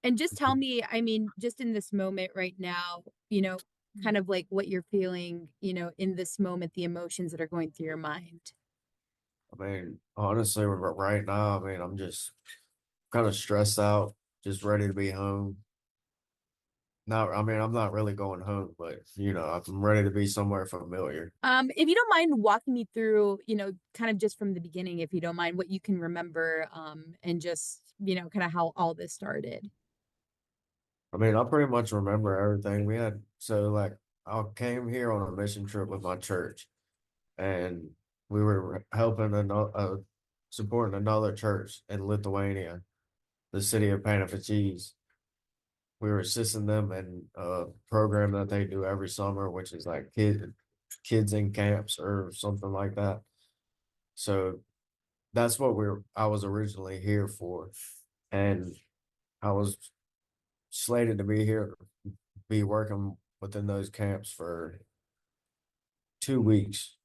And just tell me, I mean, just in this moment right now, kind of like what you're feeling, in this moment, the emotions that are going through your mind. I mean, honestly, right now, I mean, I'm just kind of stressed out, just ready to be home. Not, I mean, I'm not really going home, but I'm ready to be somewhere familiar. If you don't mind walking me through, kind of just from the beginning, if you don't mind, what you can remember, and just, kind of how all this started. I mean, I pretty much remember everything we had. So, like, I came here on a mission trip with my church, and we were helping supporting another church in Lithuania, the city of Panevėžys. We were assisting them in a program that they do every summer, which is like kids in camps or something like that. So that's what I was originally here for. And I was slated to be here, be working within those camps for 2 weeks,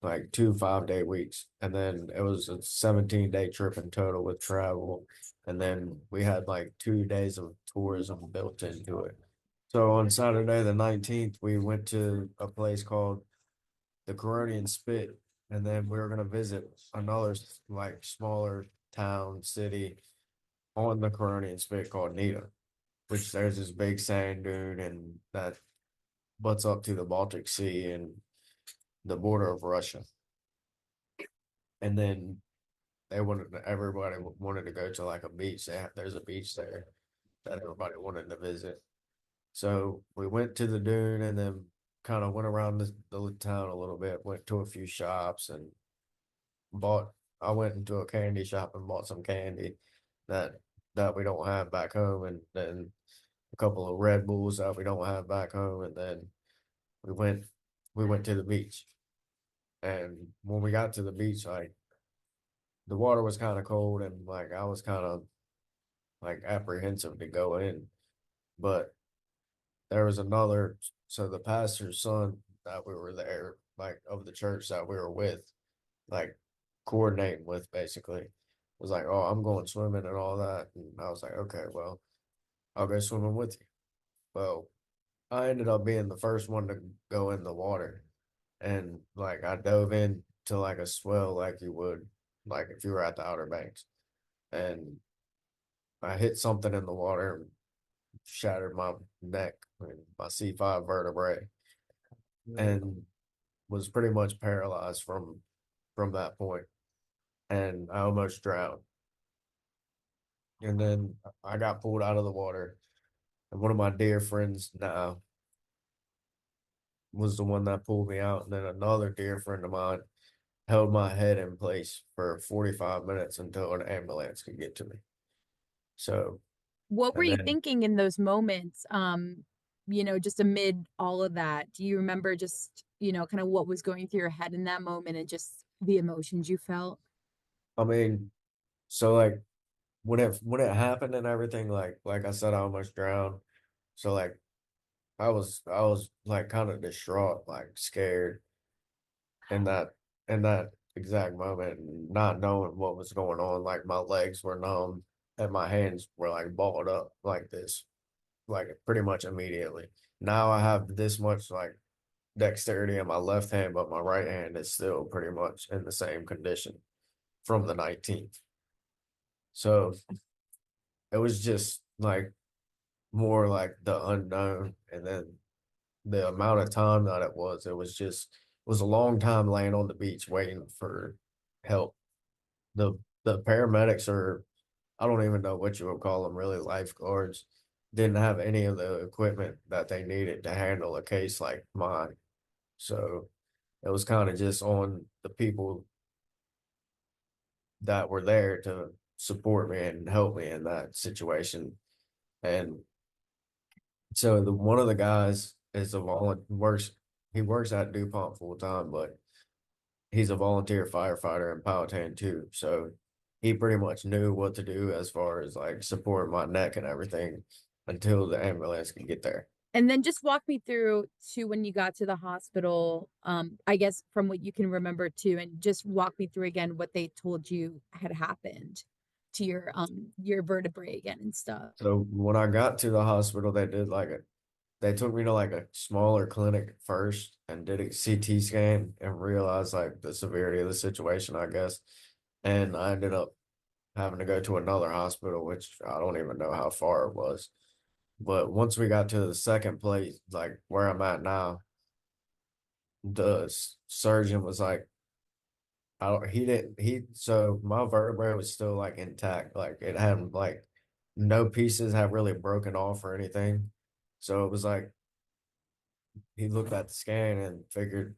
like 2 5-day weeks. And then it was a 17-day trip in total with travel. And then we had like 2 days of tourism built into it. So on Saturday the 19th, we went to a place called the Coronian Spit, and then we were gonna visit another like smaller town city on the Coronian Spit called Nita, which there's this big sand dune and that butts up to the Baltic Sea and the border of Russia. And then everybody wanted to go to like a beach. There's a beach there that everybody wanted to visit. So we went to the dune and then kind of went around the town a little bit, went to a few shops and bought, I went into a candy shop and bought some candy that that we don't have back home, and then a couple of Red Bulls that we don't have back home, and then we went we went to the beach. And when we got to the beach, like the water was kind of cold and like I was kind of like apprehensive to go in, but there was another, so the pastor's son that we were there, like of the church that we were with, like coordinating with basically, was like, "Oh, I'm going swimming and all that." And I was like, "Okay, well, I'll go swimming with you." Well, I ended up being the first one to go in the water. And like I dove in to like a swell like you would, like if you were at the Outer Banks. And I hit something in the water and shattered my neck and my C5 vertebrae, and was pretty much paralyzed from that point. And I almost drowned. And then I got pulled out of the water. And one of my dear friends now was the one that pulled me out. And then another dear friend of mine held my head in place for 45 minutes until an ambulance could get to me. So, What were and you then, thinking in those moments? Just amid all of that, do you remember just, kind of what was going through your head in that moment and just the emotions you felt? I mean, so like when it happened and everything, like I said, I almost drowned. So like I was like kind of distraught, like scared in that exact moment, not knowing what was going on. Like my legs were numb and my hands were like balled up like this, like pretty much immediately. Now I have this much like dexterity in my left hand, but my right hand is still pretty much in the same condition from the 19th. So it was just like more like the unknown, and then the amount of time that it was a long time laying on the beach waiting for help. The paramedics, or I don't even know what you would call them, really lifeguards, didn't have any of the equipment that they needed to handle a case like mine. So it was kind of just on the people that were there to support me and help me in that situation. And so the one of the guys is a volunteer, he works at DuPont full time, but he's a volunteer firefighter in Powhatan too. So he pretty much knew what to do as far as like supporting my neck and everything until the ambulance could get there. And then just walk me through to when you got to the hospital, I guess from what you can remember too, and just walk me through again what they told you had happened. to your vertebrae again and stuff. So when I got to the hospital, they took me to like a smaller clinic first and did a CT scan and realized like the severity of the situation, I guess. And I ended up having to go to another hospital, which I don't even know how far it was. But once we got to the second place, like where I'm at now, the surgeon was like, I don't, he didn't, he, so my vertebrae was still like intact. Like it hadn't like no pieces have really broken off or anything. So it was like, he looked at the scan and figured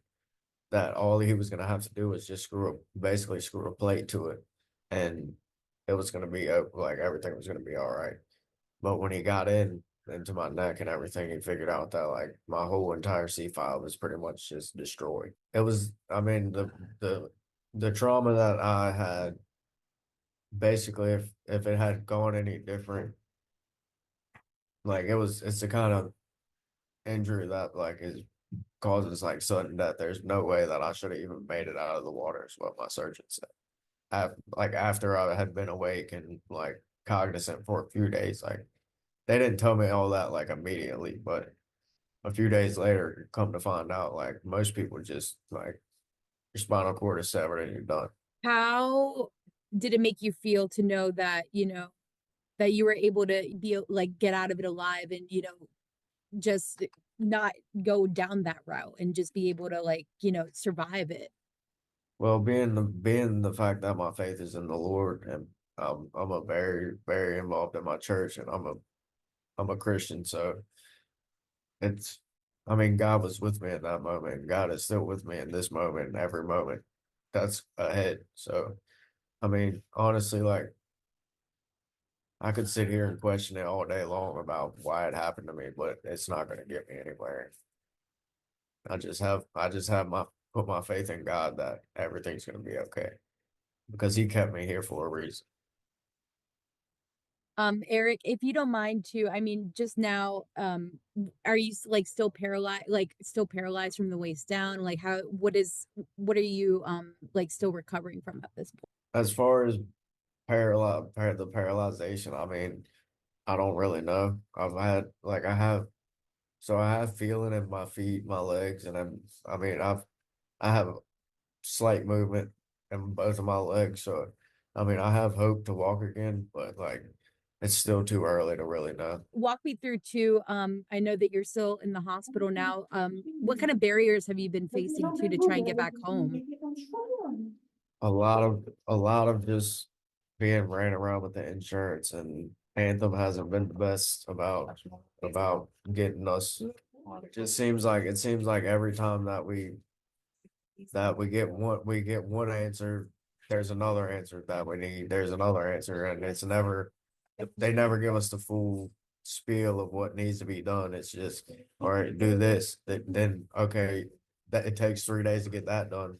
that all he was gonna have to do was just basically screw a plate to it, and it was gonna be like everything was gonna be all right. But when he got into my neck and everything, he figured out that like my whole entire C file was pretty much just destroyed. It was, I mean, the the trauma that I had, basically, if it had gone any different, like it's the kind of injury that like is causes like sudden death. There's no way that I should have even made it out of the water, is what my surgeon said. Like after I had been awake and like cognizant for a few days, like they didn't tell me all that like immediately, but a few days later, come to find out, like most people just like your spinal cord is severed and you're done. How did it make you feel to know that, that you were able to be like get out of it alive and, just not go down that route and just be able to like, survive it? Well, being the fact that my faith is in the Lord, and I'm a very involved in my church, and I'm a Christian, so it's, I mean, God was with me in that moment. God is still with me in this moment, and every moment that's ahead. So, I mean, honestly, like I could sit here and question it all day long about why it happened to me, but it's not going to get me anywhere. I just have my put my faith in God that everything's going to be okay because He kept me here for a reason. Eric, if you don't mind too, I mean, just now, are you like still paralyzed from the waist down? Like what are you, like still recovering from at this point? As far as the paralyzation, I mean, I don't really know. I have feeling in my feet, my legs, and I mean, I have slight movement in both of my legs. So, I mean, I have hope to walk again, but like, it's still too early to really know. Walk me through too. I know that you're still in the hospital now. What kind of barriers have you been facing to try and get back home? A lot of just being ran around with the insurance, and Anthem hasn't been the best about getting us. It seems like every time that we get one answer, there's another answer that we need. There's another answer, and they never give us the full spiel of what needs to be done. It's just, all right, do this. Then okay, that it takes 3 days to get that done.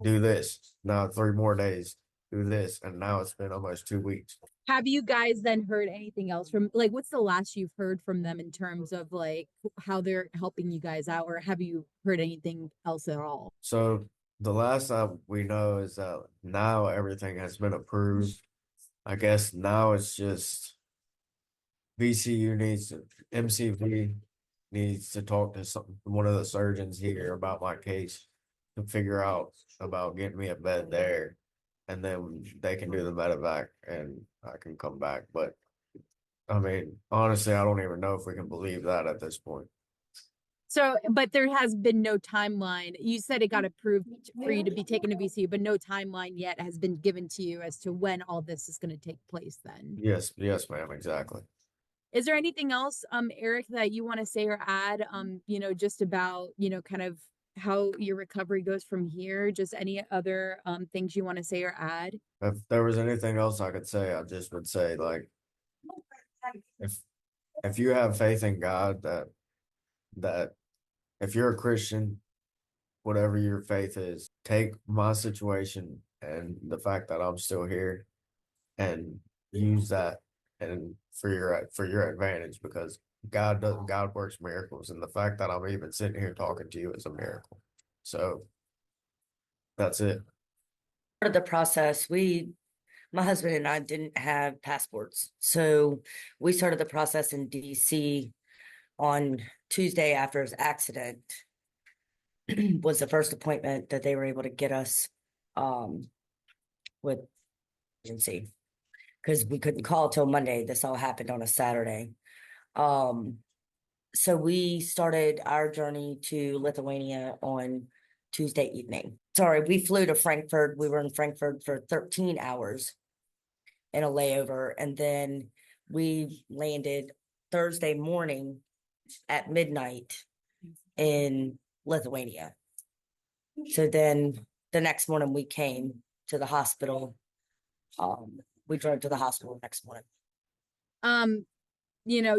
Do this. Now 3 more days. Do this, and now it's been almost 2 weeks. Have you guys then heard anything else from like what's the last you've heard from them in terms of like how they're helping you guys out, or have you heard anything else at all? So the last time we know is that now everything has been approved. I guess now it's just VCU needs to, MCV needs to talk to one of the surgeons here about my case to figure out about getting me a bed there, and then they can do the medevac and I can come back. But I mean, honestly, I don't even know if we can believe that at this point. So, but there has been no timeline. You said it got approved for you to be taken to VCU, but no timeline yet has been given to you as to when all this is going to take place then. Yes, ma'am, exactly. Is there anything else, Eric, that you want to say or add, just about, kind of how your recovery goes from here? Just any other things you want to say or add? If there was anything else I could say, I just would say like if if you have faith in God, that if you're a Christian, whatever your faith is, take my situation and the fact that I'm still here and use that and for your advantage, because God works miracles, and the fact that I'm even sitting here talking to you is a miracle. So that's it. Part of the process, my husband and I didn't have passports. So we started the process in DC on Tuesday after his accident was the first appointment that they were able to get us with agency because we couldn't call till Monday. This all happened on a Saturday. So we started our journey to Lithuania on Tuesday evening. Sorry, we flew to Frankfurt. We were in Frankfurt for 13 hours in a layover, and then we landed Thursday morning at midnight in Lithuania. So then the next morning we came to the hospital. We drove to the hospital next morning.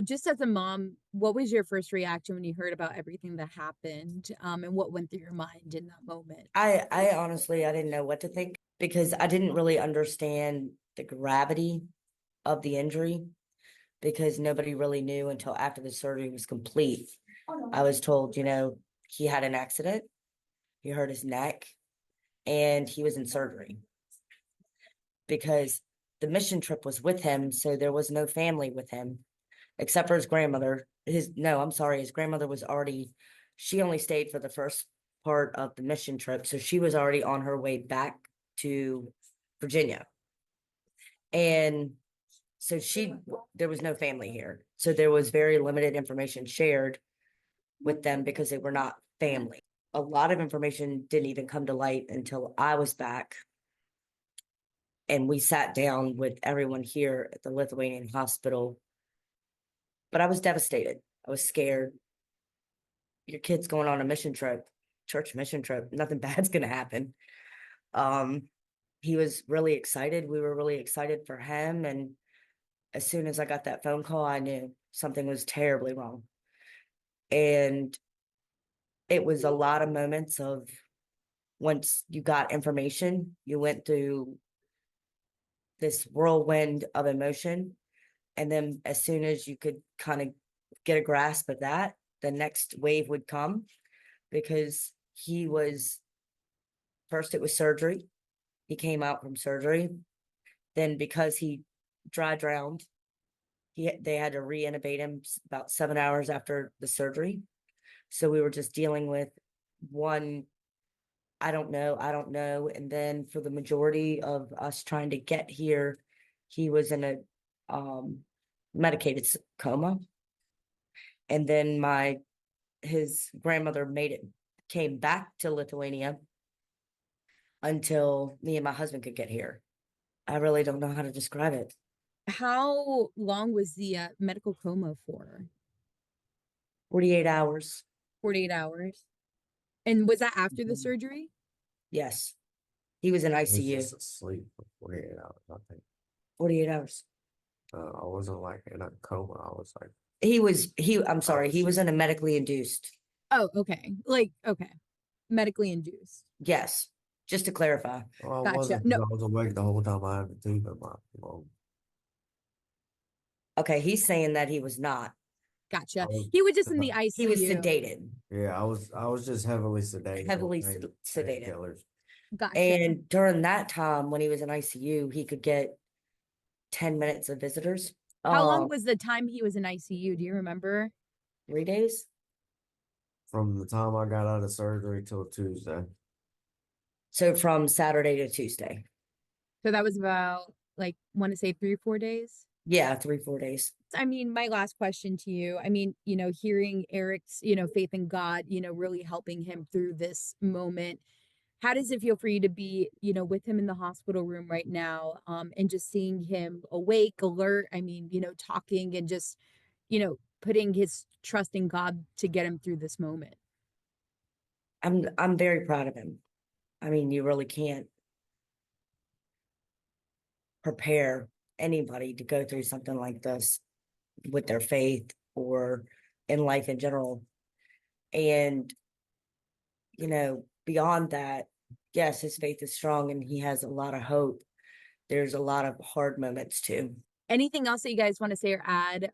Just as a mom, what was your first reaction when you heard about everything that happened? And what went through your mind in that moment? I honestly, I didn't know what to think because I didn't really understand the gravity of the injury because nobody really knew until after the surgery was complete. I was told, he had an accident, he hurt his neck, and he was in surgery because the mission trip was with him. So there was no family with him except for his grandmother. His grandmother was she only stayed for the first part of the mission trip. So she was already on her way back to Virginia. And so there was no family here. So there was very limited information shared with them because they were not family. A lot of information didn't even come to light until I was back. And we sat down with everyone here at the Lithuanian hospital. But I was devastated. I was scared. Your kid's going on a mission trip, church mission trip. Nothing bad's going to happen. He was really excited. We were really excited for him. And as soon as I got that phone call, I knew something was terribly wrong. And it was a lot of moments of once you got information, you went through this whirlwind of emotion. And then as soon as you could kind of get a grasp of that, the next wave would come because first it was surgery. He came out from surgery. Then because he dry drowned, they had to re-intubate him about 7 hours after the surgery. So we were just dealing with one, I don't know. And then for the majority of us trying to get here, he was in a medicated coma. And then his grandmother came back to Lithuania until me and my husband could get here. I really don't know how to describe it. How long was the medical coma for? 48 hours. 48 hours. And was that after the surgery? Yes. He was in I was ICU. just asleep for 48 hours, I think. 48 hours. I wasn't like in a coma. I was like, He was in a medically induced. Oh, okay. Okay. Medically induced. Yes. Just to clarify. well, I Gotcha. wasn't. No. I was awake the whole time. I had a tube in my lung. Okay. He's saying that he was not. Gotcha. He was just in the ICU. He was sedated. Yeah, I was just heavily sedated. Heavily on sedated. painkillers. Gotcha. And during that time, when he was in ICU, he could get 10 minutes of visitors. How long was the time he was in ICU? Do you remember? 3 days. From the time I got out of surgery till Tuesday. So from Saturday to Tuesday. So that was about want to say 3 or 4 days? Yeah, 3-4 days. I mean, my last question to you, hearing Eric's, faith in God, really helping him through this moment. How does it feel for you to be, with him in the hospital room right now, and just seeing him awake, alert, talking and just, putting his trust in God to get him through this moment? I'm very proud of him. I mean, you really can't prepare anybody to go through something like this with their faith or in life in general. And, beyond that, yes, his faith is strong and he has a lot of hope. There's a lot of hard moments too. Anything else that you guys want to say or add,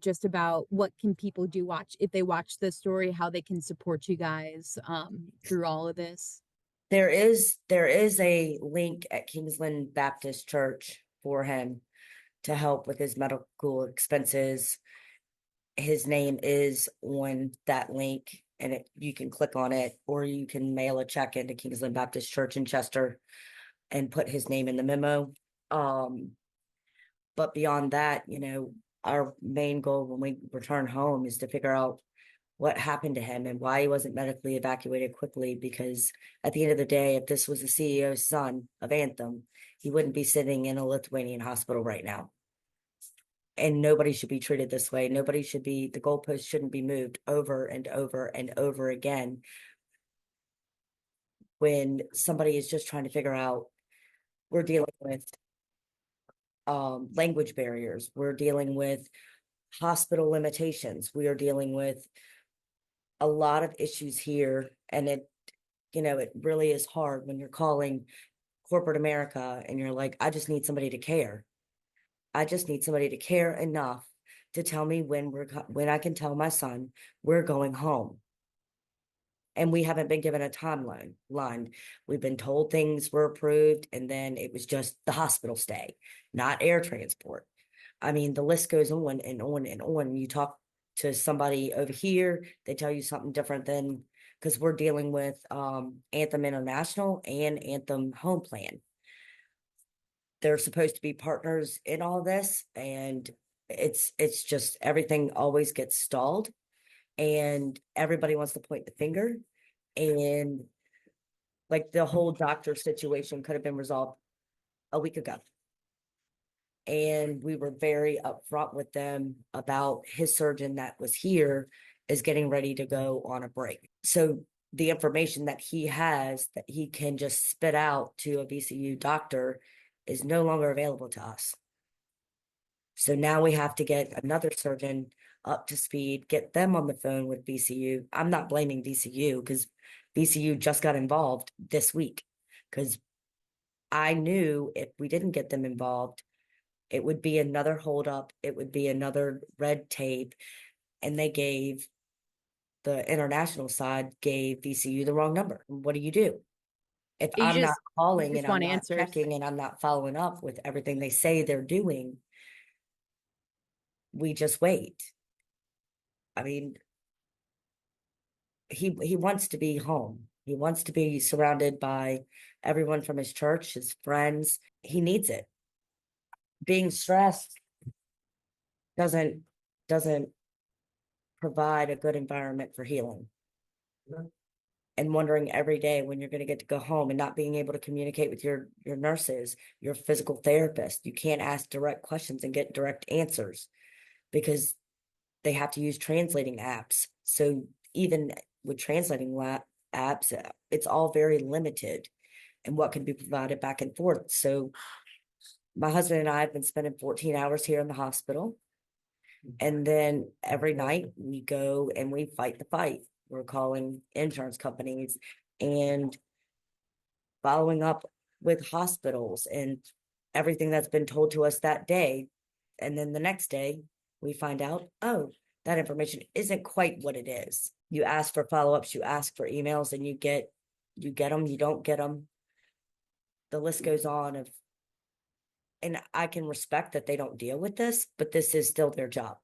just about what can people do if they watch this story, how they can support you guys through all of this? There is a link at Kingsland Baptist Church for him to help with his medical expenses. His name is on that link, and you can click on it, or you can mail a check into Kingsland Baptist Church in Chester and put his name in the memo. But beyond that, our main goal when we return home is to figure out what happened to him and why he wasn't medically evacuated quickly. Because at the end of the day, if this was the CEO's son of Anthem, he wouldn't be sitting in a Lithuanian hospital right now. And nobody should be treated this way. The goalposts shouldn't be moved over and over and over again when somebody is just trying to figure out. We're dealing with language barriers. We're dealing with hospital limitations. We are dealing with a lot of issues here. And it really is hard when you're calling corporate America and you're like, I just need somebody to care. I just need somebody to care enough to tell me when I can tell my son we're going home. And we haven't been given a timeline. We've been told things were approved, and then it was just the hospital stay, not air transport. I mean, the list goes on and on and on. You talk to somebody over here, they tell you something different than, because we're dealing with Anthem International and Anthem Home Plan. They're supposed to be partners in all this, and it's just everything always gets stalled, and everybody wants to point the finger. And like the whole doctor situation could have been resolved a week ago. And we were very upfront with them about his surgeon that was here is getting ready to go on a break. So the information that he has that he can just spit out to a VCU doctor is no longer available to us. So now we have to get another surgeon up to speed, get them on the phone with VCU. I'm not blaming VCU because VCU just got involved this week, because I knew if we didn't get them involved, it would be another holdup. It would be another red tape. And the international side gave VCU the wrong number. What do you do? If You I'm not just calling and I'm want not answers. checking and I'm not following up with everything they say they're doing, we just wait. I mean, he wants to be home. He wants to be surrounded by everyone from his church, his friends. He needs it. Being stressed doesn't provide a good environment for healing. And wondering every day when you're going to get to go home and not being able to communicate with your nurses, your physical therapist. You can't ask direct questions and get direct answers because they have to use translating apps. So even with translating apps, it's all very limited and what can be provided back and forth. So my husband and I have been spending 14 hours here in the hospital. And then every night we go and we fight the fight. We're calling insurance companies and following up with hospitals and everything that's been told to us that day. And then the next day we find out, oh, that information isn't quite what it is. You ask for follow-ups, you ask for emails, and you get them, you don't get them. The list goes on and I can respect that they don't deal with this, but this is still their job.